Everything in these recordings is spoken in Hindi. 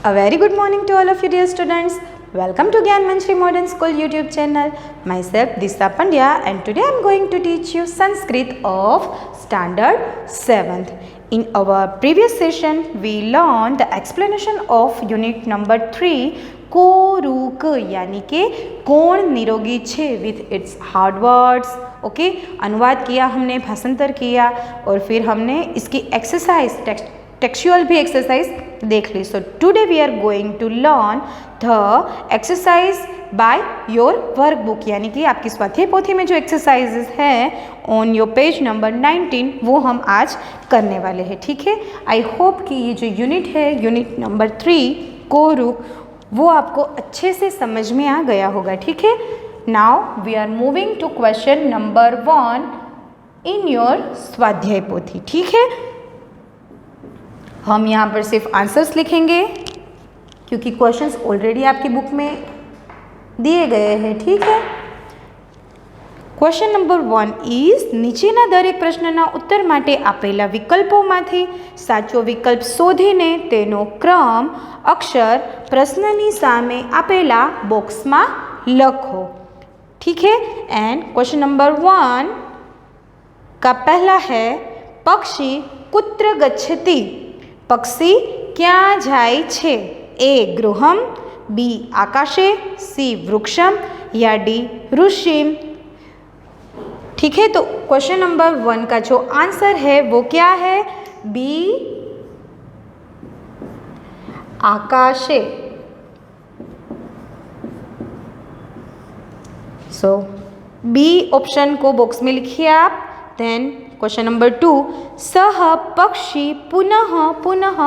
A very good morning to all of you dear students. Welcome to Gyan Manchri Modern School YouTube channel. Myself Disha Pandya and today I am going to teach you Sanskrit of Standard 7th. In our previous session we learned the explanation of unit number 3 कोरुक यानी कि कौन निरोगी छे with its hard words. Okay, अनुवाद किया हमने, भाषांतर किया और फिर हमने इसकी एक्सरसाइज टेक्सचुअल भी एक्सरसाइज देख ली. So today we are going to learn the exercise by your workbook यानी कि आपकी स्वाध्याय पोथी में जो एक्सरसाइजेज हैं ऑन योर पेज नंबर 19 वो हम आज करने वाले हैं. ठीक है, आई होप कि ये जो यूनिट है यूनिट नंबर 3 कोरुक वो आपको अच्छे से समझ में आ गया होगा. ठीक है, now we are moving to question number 1 in your स्वाध्याय पोथी. ठीक है, हम यहाँ पर सिर्फ आंसर्स लिखेंगे क्योंकि क्वेश्चंस ऑलरेडी आपकी बुक में दिए गए हैं. ठीक है, क्वेश्चन नंबर 1 इज નીચેના દરેક પ્રશ્નના ઉત્તર માટે આપેલા વિકલ્પોમાંથી સાચો વિકલ્પ શોધીને તેનો ક્રમ અક્ષર પ્રશ્નની સામે આપેલા બોક્સમાં લખો. ठीक है, एंड क्वेश्चन नंबर 1 का पहला है पक्षी कुत्र गच्छति. पक्षी क्या जाय छे? ए गृहम, बी आकाशे, सी वृक्षम या डी ऋषिम. ठीक है, तो क्वेश्चन नंबर 1 का जो आंसर है वो क्या है? बी आकाशे. सो बी ऑप्शन को बॉक्स में लिखिए आप. देन क्वेश्चन नंबर 2 सह पक्षी पुनः पुनः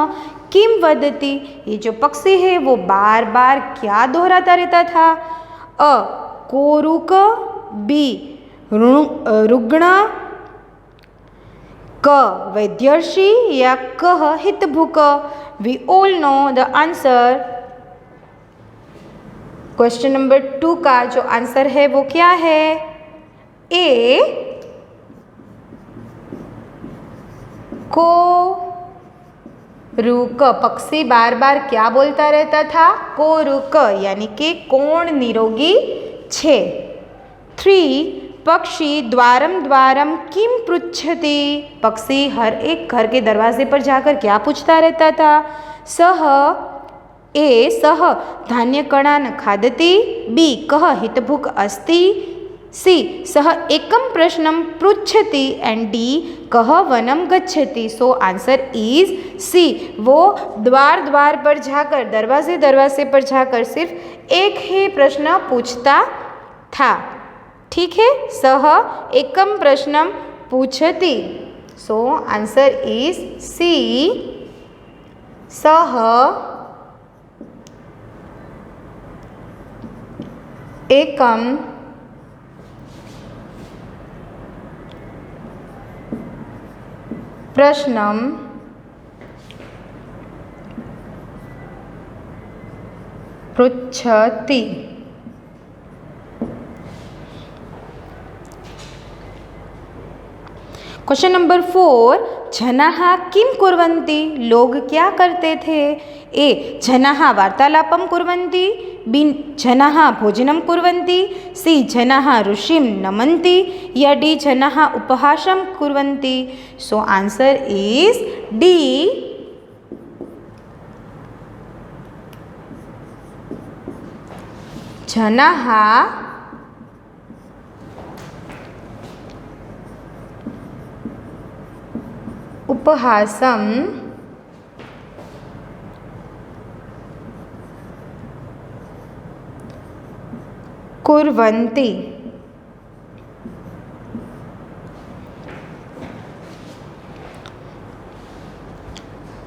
किम वदति. ये जो पक्षी है वो बार बार क्या दोहराता रहता था? अ कोरुक, बी रुग्ण, क वैद्यर्षि या कह हितभुक. We all know the answer. Question number 2 का जो आंसर है वो क्या है? ए कोरुक. पक्षी बार बार क्या बोलता रहता था? कोरुक यानी कि कौन निरोगी छे. 3 पक्षी द्वारम द्वारम किम पृच्छति. पक्षी हर एक घर के दरवाजे पर जाकर क्या पूछता रहता था? सह सह धान्य कणान खादति, बी कह हितभुक अस्ति, सी सह एकम प्रश्नम पृच्छति एंड डी कह वनम गच्छति. So answer is C. वो द्वार द्वार पर जाकर, दरवाजे दरवाजे पर जाकर सिर्फ एक ही प्रश्न पूछता था. ठीक है, सह एकम प्रश्नम पूछति. सो आंसर इज सी. सह एकम प्रश्नम पृच्छति. क्वेश्चन नंबर 4 जनाः किम कुर्वन्ति. लोग क्या करते थे? ए जनाः वार्तालापं कुर्वन्ति, बी जनाः भोजनं कुर्वन्ति, सी जनाः ऋषिं नमन्ति या डी जनाः उपहासं कुर्वन्ति. सो आंसर इज डी. जनाः उपहासं कुर्वन्ति.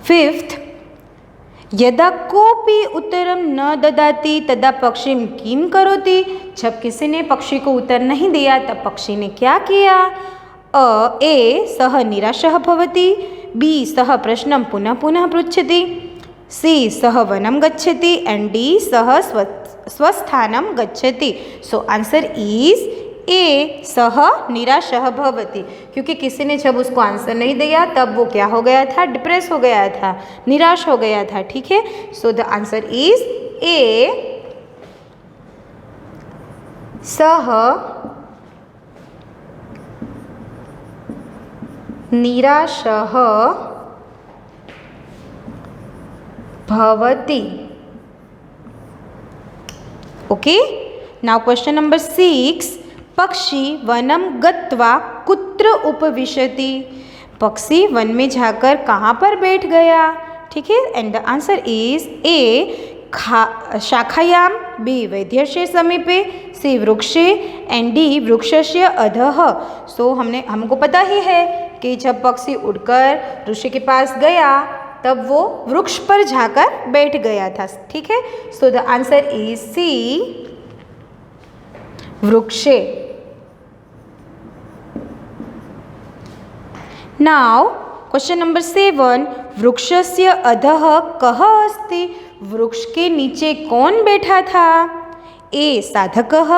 5th यदा कोपी उत्तरम न ददाति तदा पक्षी किम करोति. जब किसी ने पक्षी को उत्तर नहीं दिया तब पक्षी ने क्या किया? ए सह निराशः भवति, बी सह प्रश्नं पुनः पुनः पृच्छति, सी सह वनं गच्छति एंड डी सह स्वस्थानं गच्छति. सो आंसर इज ए सह निराशः भवति, क्योंकि किसी ने जब उसको आंसर नहीं दिया तब वो क्या हो गया था, डिप्रेस हो गया था, निराश हो गया था। ठीक है, सो द आंसर इज ए सह निराशः भवति। ओके, नाउ क्वेश्चन नंबर 6, पक्षी वनम गत्वा कुत्र उपविशति, पक्षी वन में जाकर कहाँ पर बैठ गया। ठीक है, and the answer is A शाखायां, बी वैद्यस्य समीपे, सी वृक्षे एंड डी वृक्षस्य अधः। सो हमको पता ही है कि जब पक्षी उड़कर ऋषि के पास गया तब वो वृक्ष पर जाकर बैठ गया था। ठीक है, so the answer is C वृक्षे। नाउ क्वेश्चन नंबर 7, वृक्षस्य अधः कः अस्ति, वृक्ष के नीचे कौन बैठा था। ए साधकः,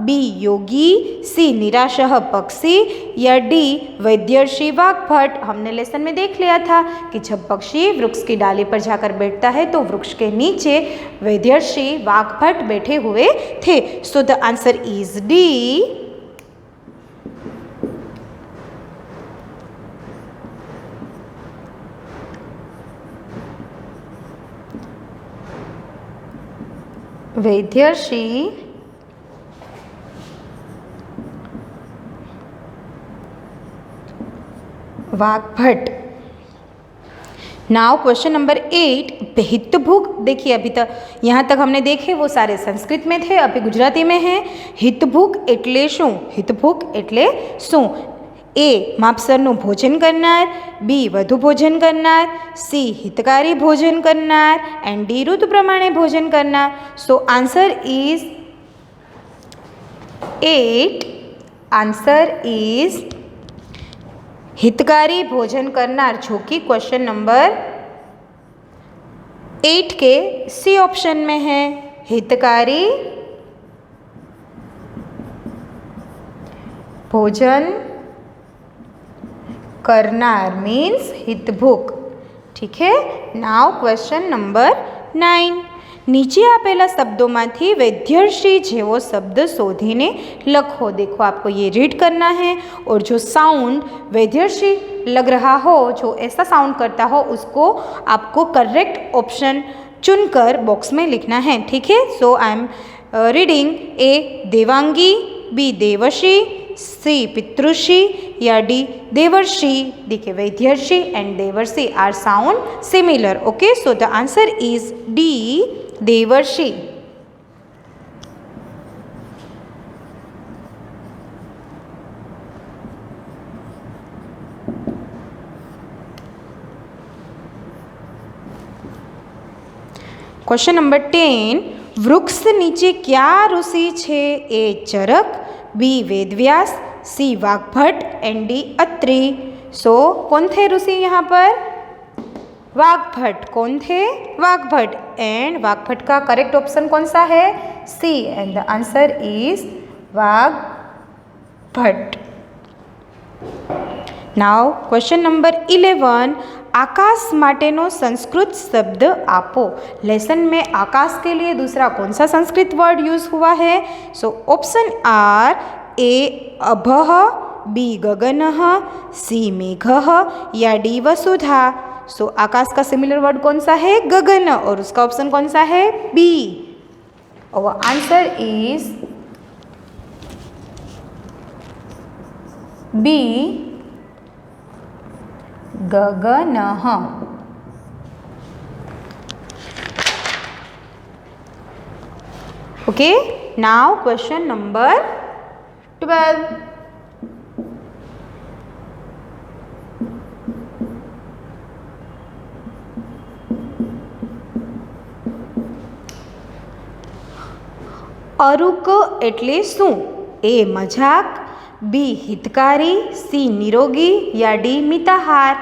बी योगी, सी निराशः पक्षी या डी वैद्यर्षि वाग्भट। हमने लेसन में देख लिया था कि जब पक्षी वृक्ष की डाली पर जाकर बैठता है तो वृक्ष के नीचे वैद्यर्षि वाग्भट बैठे हुए थे। So the answer is D वैद्यर्षि वाग्भट। नाउ क्वेश्चन नंबर 8, हितभुग। देखिए अभी तक यहाँ तक हमने देखे वो सारे संस्कृत में थे, अभी गुजराती में है। हितभुग एटले शू, हितभुग एटले शू। ए मापसरનું ભોજન કરનાર, બી વધુ ભોજન કરનાર, સી હિતકારી ભોજન કરનાર એન્ડ ડી ઋતુ પ્રમાણે ભોજન કરનાર। સો આન્સર ઇઝ 8, आंसर इज हितकारी भोजन करनार, जो कि क्वेश्चन नंबर 8 के सी ऑप्शन में है। हितकारी भोजन करनार मीन्स हितभुक। ठीक है, नाउ क्वेश्चन नंबर 9, नीचे आपेला शब्दोंमांथी वैद्यर्षि जेवो शब्द शोधीने लखो। देखो आपको ये रीड करना है और जो साउंड वैद्यर्षि लग रहा हो, जो ऐसा साउंड करता हो, उसको आपको करेक्ट ऑप्शन चुनकर बॉक्स में लिखना है। ठीक है, so I am reading. A देवांगी, बी देवशी, सी पितृषि या डी देवर्षि। देखिए वैद्यर्षि एंड देवर्षि are sound similar. Okay, so the answer is D देवर्षि। क्वेश्चन नंबर 10, वृक्ष नीचे क्या ऋषि छे। A Charak, B Vedvyas, C Vagbhata and D Atri. So कौन थे ऋषि यहाँ पर, वाग्भट। कौन थे, वाग्भट। एंड वाग्भट का करेक्ट ऑप्शन कौन सा है, C, and the answer is Vagbhata. Now question number 11, आकाश माटेनो संस्कृत शब्द आपो। लेसन में आकाश के लिए दूसरा कौन सा संस्कृत वर्ड यूज हुआ है। सो ऑप्शन आर, ए अभः, बी गगनः, सी मेघः या डी वसुधा। सो आकाश का सिमिलर वर्ड कौन सा है, गगन, और उसका ऑप्शन कौन सा है, बी। और आंसर इज बी गगनः। ओके, नाउ क्वेश्चन नंबर 12, अरुक एटले शू। ए मजाक, बी हितकारी, सी निरोगी या डी मिताहार।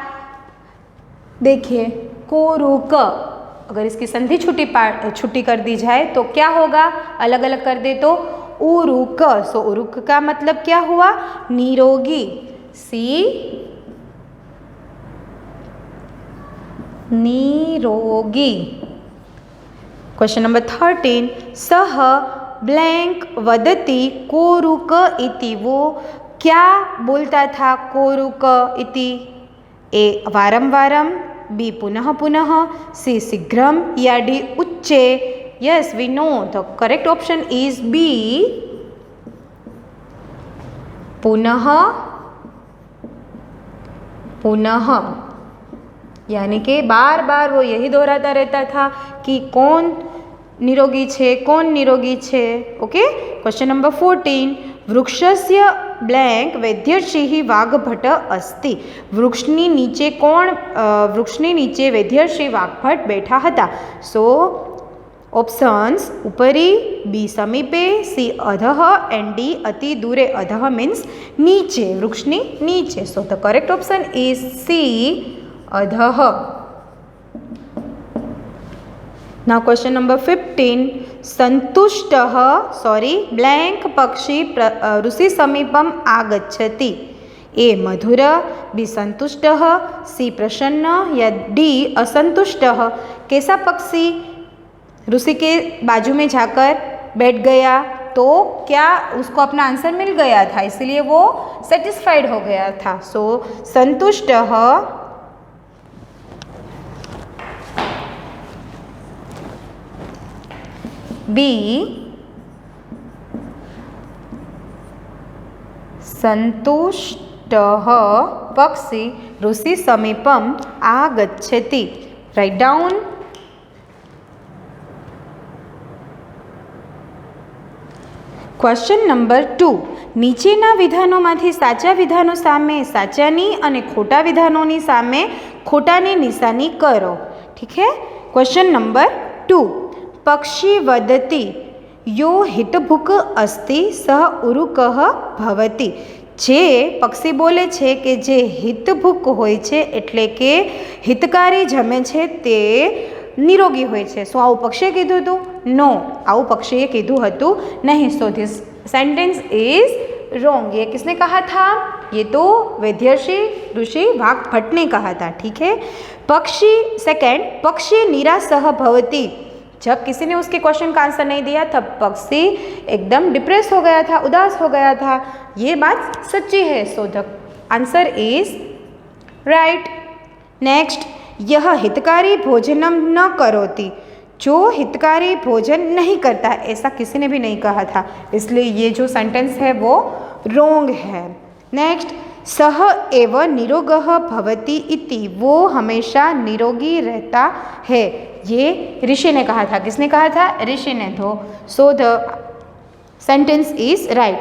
देखिए कोरुक, अगर इसकी संधि छुट्टी कर दी जाए तो क्या होगा, अलग अलग कर दे तो उरुक। सो उरुक का मतलब क्या हुआ? निरोगी। सी निरोगी। क्वेश्चन नंबर 13, सह ब्लैंक वदति कोरुक इति। वो क्या बोलता था? कोरुक इति। ए वारंवारम, बी पुनः पुनः, सी शीघ्रम या डी उच्चे। Yes, we know the correct option is B, पुनः पुनः। यानी कि बार बार वो यही दोहराता रहता था कि कौन निरोगी छे, कौन निरोगी छे। ओके। क्वेश्चन नंबर 14, वृक्षस्य ब्लैंक वैद्यर्षि वाघभट अस्ति। वृक्षनी नीचे कोण? वृक्षनी नीचे वैद्यर्षि वाघभट बैठा हता। सो ऑप्शंस उपरी, बी समीपे, सी अधः एंड डी अति दूरे। अधः मीन्स नीचे, वृक्षनी नीचे। So the correct option is C, अधः। नाउ क्वेश्चन नंबर 15, संतुष्टः ब्लैंक पक्षी ऋषि समीपम आगच्छति। ए मधुर, बी संतुष्टः, सी प्रसन्न या डी असंतुष्टः। कैसा पक्षी ऋषि के बाजू में जाकर बैठ गया तो क्या उसको अपना आंसर मिल गया था, इसलिए वो सेटिस्फाइड हो गया था। सो संतुष्टः, बी संतुष्टः पक्षी ऋषि समीपम आगच्छति। Write down. क्वेश्चन नंबर 2, નીચેના વિધાનોમાંથી સાચા વિધાનો સામે સાચાની અને ખોટા વિધાનોની સામે ખોટાની નિશાની કરો। ठीक है। क्वेश्चन नंबर 2, पक्षी वदति यो हितभुक अस्ति सह उरुकः भवति। जे पक्षी बोले छे के जे हितभुक होय छे एटले के हितकारी जमे छे ते निरोगी होय छे। सो आવું पक्षीए कीधुं हतुं? नो, आવું पक्षीए कीधुं हतुं नहीं। So this sentence is wrong. ये किसने कहा था? ये तो वैद्यर्षि ऋषि वाघभट ने कहा था। ठीक है। पक्षी सेकंड, पक्षी निरासः भवति। जब किसी ने उसके क्वेश्चन का आंसर नहीं दिया तब पक्षी एकदम डिप्रेस हो गया था, उदास हो गया था। ये बात सच्ची है। So the answer is right. Next, यह हितकारी भोजनम न करोति। जो हितकारी भोजन नहीं करता है ऐसा किसी ने भी नहीं कहा था, इसलिए ये जो सेंटेंस है वो रॉन्ग है। नेक्स्ट, सह एव निरोगः भवति इति। वो हमेशा निरोगी रहता है। ये ऋषि ने कहा था। किसने कहा था? ऋषि ने। तो so the sentence is right.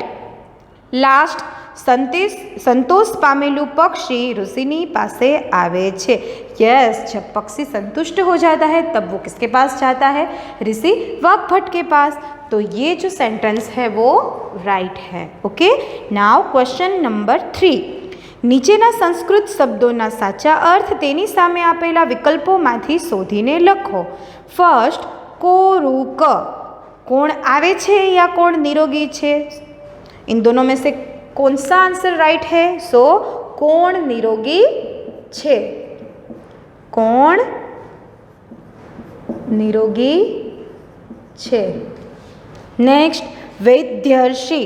Last, संतोष पामेलू पक्षी ऋषिनी पासे आवे छे। यस, जब पक्षी संतुष्ट हो जाता है तब वो किसके पास जाता है? ऋषि वाघभट के पास। तो ये जो सेंटेंस है वो राइट है। ओके। नाउ क्वेश्चन नंबर 3, નીચેના સંસ્કૃત શબ્દોના સાચા અર્થ તેની સામે આપેલા વિકલ્પોમાંથી શોધીને લખો। ફર્સ્ટ, કોરુક, કોણ આવે છે या કોણ નિરોગી છે? इन दोनों में से कौन सा आंसर राइट है? सो कोण निरोगी छे। कोण निरोगी छे। नेक्स्ट, वैद्यर्षि।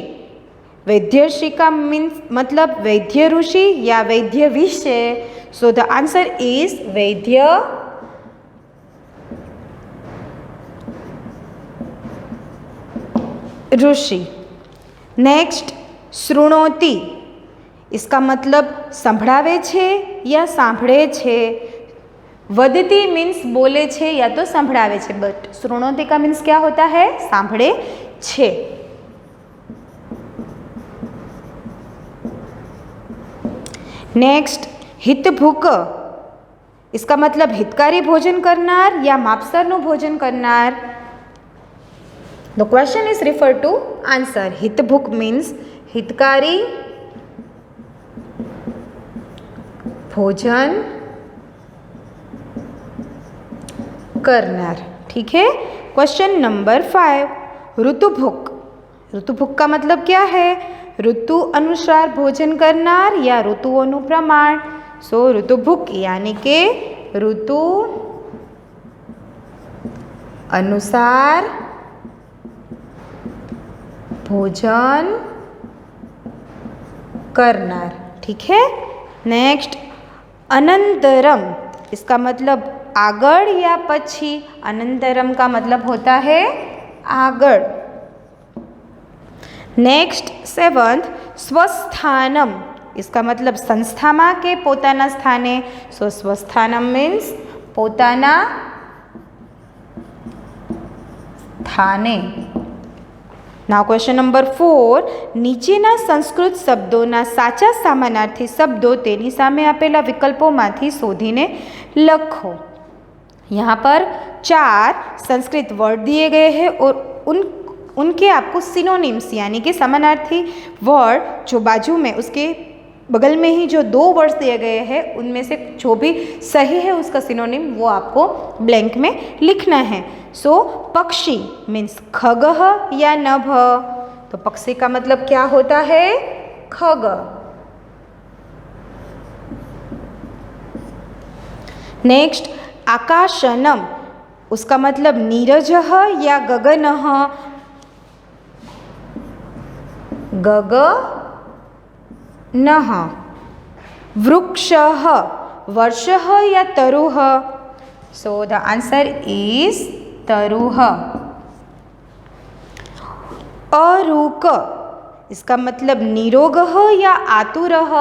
वैद्यर्षि का मीन्स मतलब वैद्य ऋषि या वैद्य विषय। सो the answer is Vaidya Rishi. Next, शृणोति। इसका मतलब संभळावे छे या सांभळे छे। वदति मीन्स बोले छे या तो संभळावे छे, बट शृणोति का मीन्स क्या होता है? सांभळे छे। नेक्स्ट, हितभुक। इसका मतलब हितकारी भोजन करनार या मापसरનું भोजन करनार। The question is referred to answer. हितभुक means हितकारी भोजन करनार। ठीक है। Question number 5, ऋतुभुक। ઋતુભુક का मतलब क्या है? ऋतु अनुसार भोजन करनार या ऋतुओનું प्रमाण। सो ऋतुभुक यानी के ऋतु अनुसार भोजन करनार। ठीक है। नेक्स्ट अनंतरम, इसका मतलब आगड़ या पछी। अनंतरम का मतलब होता है आगड़। नेक्स्ट 7th स्वस्थानम, इसका मतलब संस्थामा के पोताना स्थाने। सो स्वस्थानम मीन्स पोताना स्थाने। नाउ क्वेश्चन नंबर 4, નીચેના સંસ્કૃત શબ્દોના સાચા સમાનાર્થી શબ્દો તેની સામે આપેલા વિકલ્પોમાંથી શોધીને લખો। यहाँ पर 4 संस्कृत वर्ड दिए गए हैं और उनके आपको सिनोनिम्स यानी कि समानार्थी वर्ड जो बाजू में उसके बगल में ही जो 2 वर्ड्स दिए गए हैं उनमें से जो भी सही है उसका सिनोनिम वो आपको ब्लैंक में लिखना है। सो पक्षी मीन्स खगः या नभ, तो पक्षी का मतलब क्या होता है? खग। नेक्स्ट आकाशनम, उसका मतलब नीरजः या गगनः। गगनः। वृक्षः वर्षः या तरुः। सो द आंसर इज तरुः। अरूक, इसका मतलब निरोगः या आतुरः।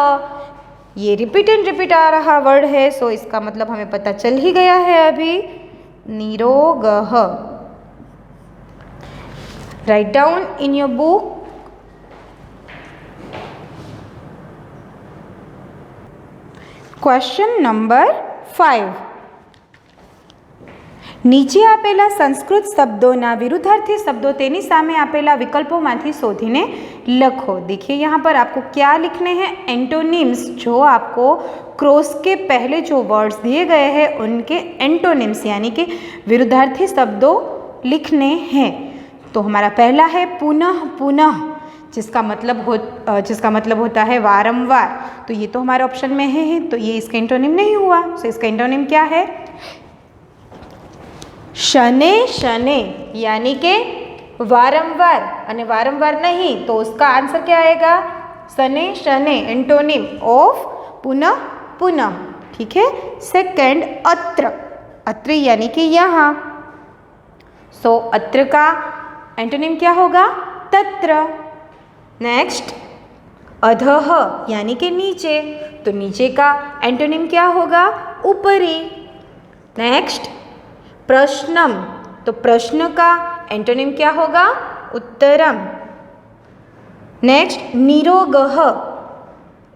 ये रिपीट एंड रिपीट आ रहा वर्ड है, सो इसका मतलब हमें पता चल ही गया है अभी, निरोगः। Write down in your book. Question number 5, નીચે આપેલા સંસ્કૃત શબ્દોના વિરુદ્ધાર્થી શબ્દો તેની સામે આપેલા વિકલ્પોમાંથી શોધીને લખો। देखिए यहाँ पर आपको क्या लिखने हैं? एंटोनिम्स, जो आपको क्रॉस के पहले जो वर्ड्स दिए गए हैं उनके एंटोनिम्स यानी कि विरुद्धार्थी शब्दों लिखने हैं। तो हमारा पहला है पुनः पुनः, जिसका मतलब होता है वारंवार। तो ये तो हमारे ऑप्शन में है ही, तो ये इसका एंटोनिम नहीं हुआ। तो इसका एंटोनिम क्या है? शने शने यानी कि वारंवार, और वारंवार नहीं तो उसका आंसर क्या आएगा? शने शने, एंटोनिम ऑफ पुनः पुनः। ठीक है। सेकंड अत्र, अत्र यानी कि यहाँ। सो अत्र का एंटोनिम क्या होगा? तत्र। नेक्स्ट अधः यानी कि नीचे, तो नीचे का एंटोनिम क्या होगा? ऊपरी। नेक्स्ट प्रश्नम, तो प्रश्न का एंटोनिम क्या होगा? उत्तरम। नेक्स्ट निरोगः,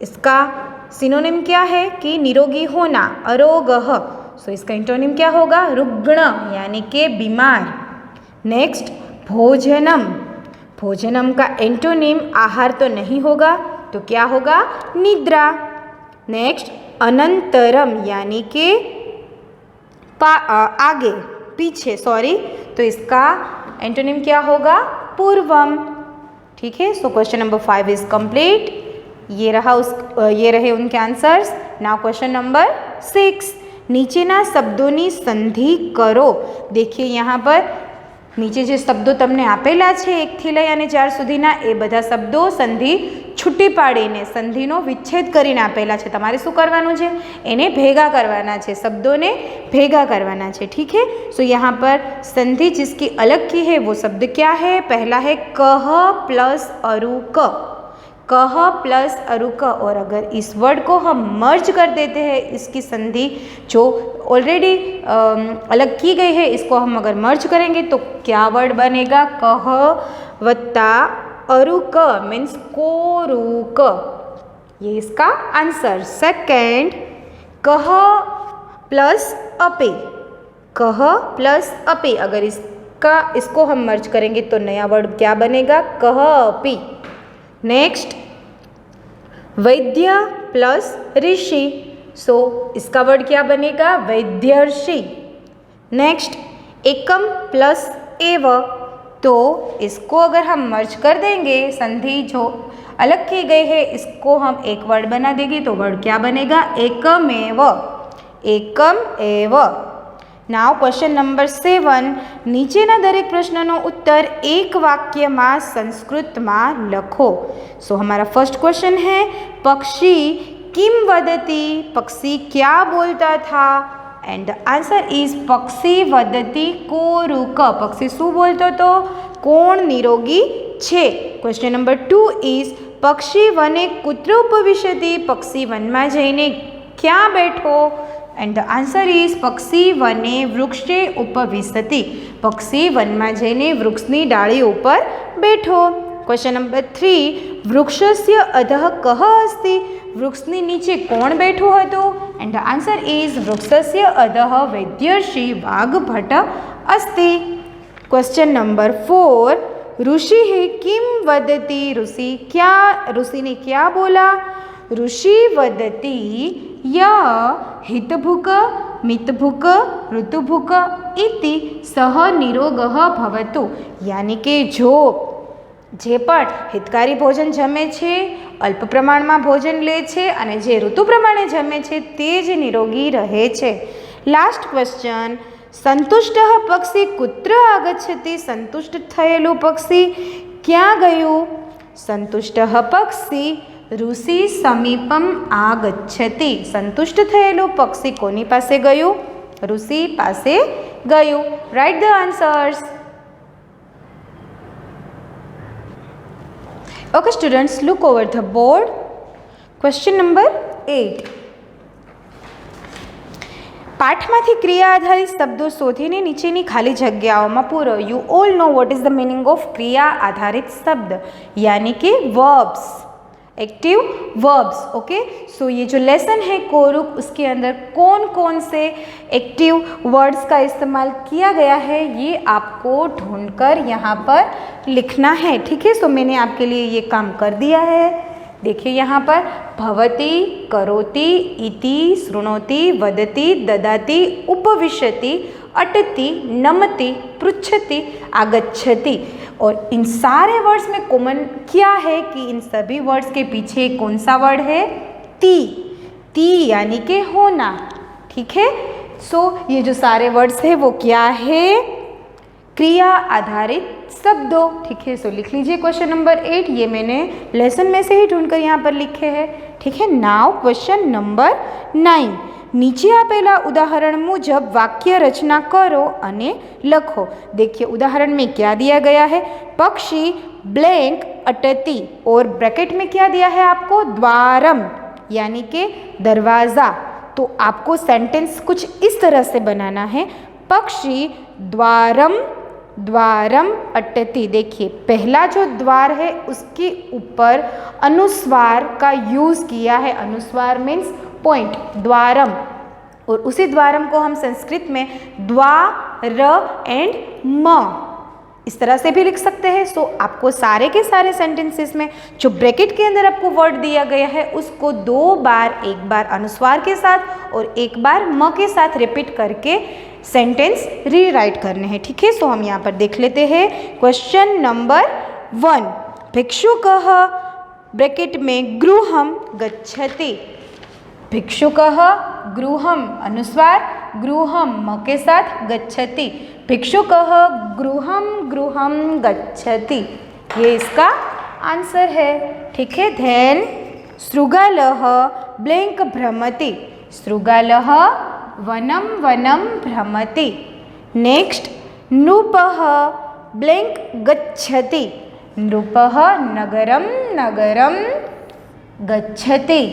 इसका सिनोनिम क्या है कि निरोगी होना, अरोगः। सो इसका एंटोनिम क्या होगा? रुग्ण यानी कि बीमार। नेक्स्ट भोजनम, भोजनम का एंटोनिम आहार तो नहीं होगा, तो क्या होगा? निद्रा। नेक्स्ट अनंतरम यानी कि आगे पीछे, सॉरी, तो इसका एंटोनिम क्या होगा? पूर्वम। ठीक है। So question number 5 is complete. ये रहे उनके आंसर्स। नाउ क्वेश्चन नंबर 6, નીચેના શબ્દોની સંધિ કરો। देखिए यहाँ पर નીચે જે શબ્દો તમને આપેલા છે 1 થી લઈ અને 4 સુધીના, એ બધા શબ્દો સંધિ છૂટી પાડીને સંધિનો વિચ્છેદ કરીને આપેલા છે। તમારે શું કરવાનું છે? એને ભેગા કરવાના છે, શબ્દોને ભેગા કરવાના છે। ठीक है। सो यहाँ पर संधि जिसकी अलग की है वो शब्द क्या है? पहला है कह प्लस अरुक, कह प्लस अरुक। और अगर इस वर्ड को हम मर्ज कर देते हैं, इसकी संधि जो ऑलरेडी अलग की गई है इसको हम अगर मर्ज करेंगे तो क्या वर्ड बनेगा? कह वत्ता अरुक मीन्स कोरुक। ये इसका आंसर। सेकेंड कह प्लस अपे, कह प्लस अपे, अगर इसको हम मर्ज करेंगे तो नया वर्ड क्या बनेगा? कह अपी। नेक्स्ट वैद्य प्लस ऋषि, सो इसका वर्ड क्या बनेगा? वैद्यर्षि। नेक्स्ट एकम प्लस एव, तो इसको अगर हम मर्ज कर देंगे, संधि जो अलग की गई है इसको हम एक वर्ड बना देंगे, तो वर्ड क्या बनेगा? एकमेव, एकम एव। नाउ क्वेश्चन नंबर 7, નીચેના દરેક પ્રશ્નનો उत्तर एक वाक्य में संस्कृत में लखो। सो हमारा फर्स्ट क्वेश्चन है, पक्षी किम वदति, पक्षी क्या बोलता था? एंड द आंसर इज पक्षी वदति कोरुक, पक्षी शू बोलतो तो? कोण निरोगी छे। क्वेश्चन नंबर 2 इज पक्षी वने कुत्र उपविशति, पक्षी वन में जईने क्या बैठो? एंड द आंसर इज पक्षी वने वृक्षे उपविशति, पक्षी वन में जईने वृक्षनी डाळी ऊपर बैठो। क्वेश्चन नंबर 3, वृक्षस्य अधः कः अस्ति, वृक्षनी नीचे कोण बैठो हतो? एंड द आंसर इज वृक्षस्य अधः वैद्यर्षि वाघभट अस्ति। क्वेश्चन नंबर 4, ऋषि किम वदति, ऋषि ने क्या बोला? ऋषि वदति य हितभुक मितभुक ऋतुभुक इति सह निरोगः भवतु, यानी कि जे पण हितकारी भोजन जमे छे, अल्प प्रमाण में भोजन ले छे अने जे ऋतु प्रमाणे जमे छे ते ज निरोगी रहे छे। लास्ट क्वेश्चन, संतुष्टः पक्षी कुत्र आगच्छति, संतुष्ट थयेलुं पक्षी क्या गयुं? संतुष्टः पक्षी ऋषि समीपम आगच्छति, संतुष्ट थयेलुं पक्षी कोनी पासे गयुं? ऋषि पासे गयुं। Write the answers. Okay students, look over the board. Question number 8, पाठमांथी क्रिया आधारित शब्दों शोधीने नीचेनी खाली जग्याओमां पूरो। You all know what is the meaning of क्रिया आधारित शब्द, यानी कि verbs, active verbs. Okay, so ये जो लेसन है कोरुक, उसके अंदर कौन कौन से एक्टिव वर्ड्स का इस्तेमाल किया गया है ये आपको ढूंढकर यहाँ पर लिखना है। ठीक है, सो मैंने आपके लिए ये काम कर दिया है। देखिए यहाँ पर भवति, करोति, इति, शृणोति, वदति, ददाति, उपविशति, अटति, नमति, पृच्छति, आगच्छति। और इन सारे वर्ड्स में कॉमन क्या है कि इन सभी वर्ड्स के पीछे कौन सा वर्ड है? ती, ती यानी कि होना। ठीक है, सो ये जो सारे वर्ड्स है वो क्या है? क्रिया आधारित शब्दों। ठीक है, सो लिख लीजिए क्वेश्चन नंबर 8, ये मैंने लेसन में से ही ढूंढकर यहाँ पर लिखे हैं। ठीक है, नाउ क्वेश्चन नंबर 9, नीचे आपेला उदाहरण मुजब वाक्य रचना करो अने लखो। देखिए उदाहरण में क्या दिया गया है? पक्षी ब्लैंक अटती, और ब्रैकेट में क्या दिया है आपको? द्वारम, यानी कि दरवाज़ा। तो आपको सेंटेंस कुछ इस तरह से बनाना है, पक्षी द्वारम द्वारम अटती। देखिए पहला जो द्वार है उसके ऊपर अनुस्वार का यूज़ किया है। अनुस्वार मीन्स पॉइंट, द्वारम, और उसी द्वारम को हम संस्कृत में द्वार एंड म इस तरह से भी लिख सकते हैं। सो आपको सारे के सारे सेंटेंसेस में जो ब्रैकेट के अंदर आपको वर्ड दिया गया है उसको 2 बार, एक बार अनुस्वार के साथ और एक बार म के साथ रिपीट करके सेंटेंस रीराइट करने हैं। ठीक है, सो हम यहाँ पर देख लेते हैं क्वेश्चन नंबर 1, भिक्षुकः ब्रैकेट में गृहम गच्छति। भिक्षुकः गृहम अनुस्वार, गृहम म के साथ, गच्छति, भिक्षुकः गृहम गृहम गच्छति, ये इसका आंसर है। ठीक है, देन शृगालः ब्लैंक भ्रमति, शृगालः वनम वनम भ्रमति। नेक्स्ट नृपः ब्लैंक गच्छति, नृपः नगरम नगरम गच्छति।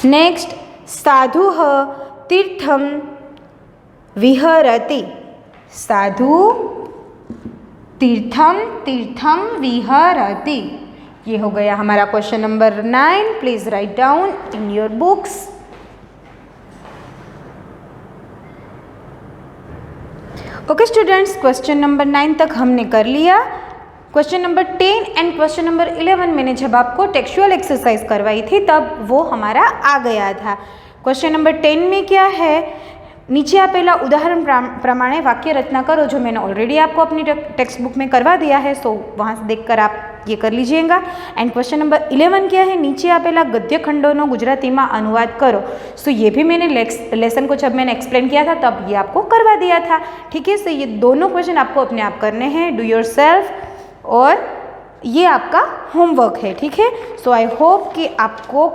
नेक्स्ट साधुः तीर्थम विहरति, साधु तीर्थम तीर्थम विहरति। ये हो गया हमारा question number 9। Please right down in your books. Okay students, question number 9 तक हमने कर लिया। Question number 10 and question number 11 मैंने जब आपको टेक्सचुअल एक्सरसाइज करवाई थी तब वो हमारा आ गया था। क्वेश्चन नंबर 10 में क्या है? નીચે આપેલા उदाहरण प्रमाणे वाक्य रचना करो, जो मैंने ऑलरेडी आपको अपनी टेक्स्ट बुक में करवा दिया है, सो वहाँ से देखकर आप ये कर लीजिएगा। एंड क्वेश्चन नंबर 11 क्या है, नीचे आपेला गद्य खंडों गुजराती में अनुवाद करो। सो ये भी मैंने लेसन को जब मैंने एक्सप्लेन किया था तब ये आपको करवा दिया था, ठीक है। सो ये दोनों क्वेश्चन आपको अपने आप करने हैं, डू योर सेल्फ, और ये आपका होमवर्क है, ठीक है। सो आई होप कि आपको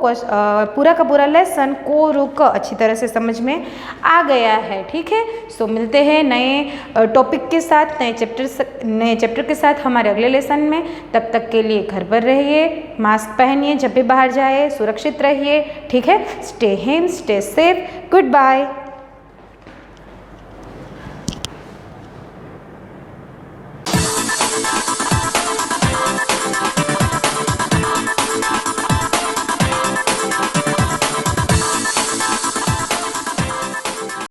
पूरा का पूरा लेसन को रुक अच्छी तरह से समझ में आ गया है, ठीक है। सो मिलते हैं नए टॉपिक के साथ, नए चैप्टर के साथ हमारे अगले लेसन में। तब तक के लिए घर पर रहिए, मास्क पहनिए जब भी बाहर जाए, सुरक्षित रहिए, ठीक है। Stay home, stay safe, good bye.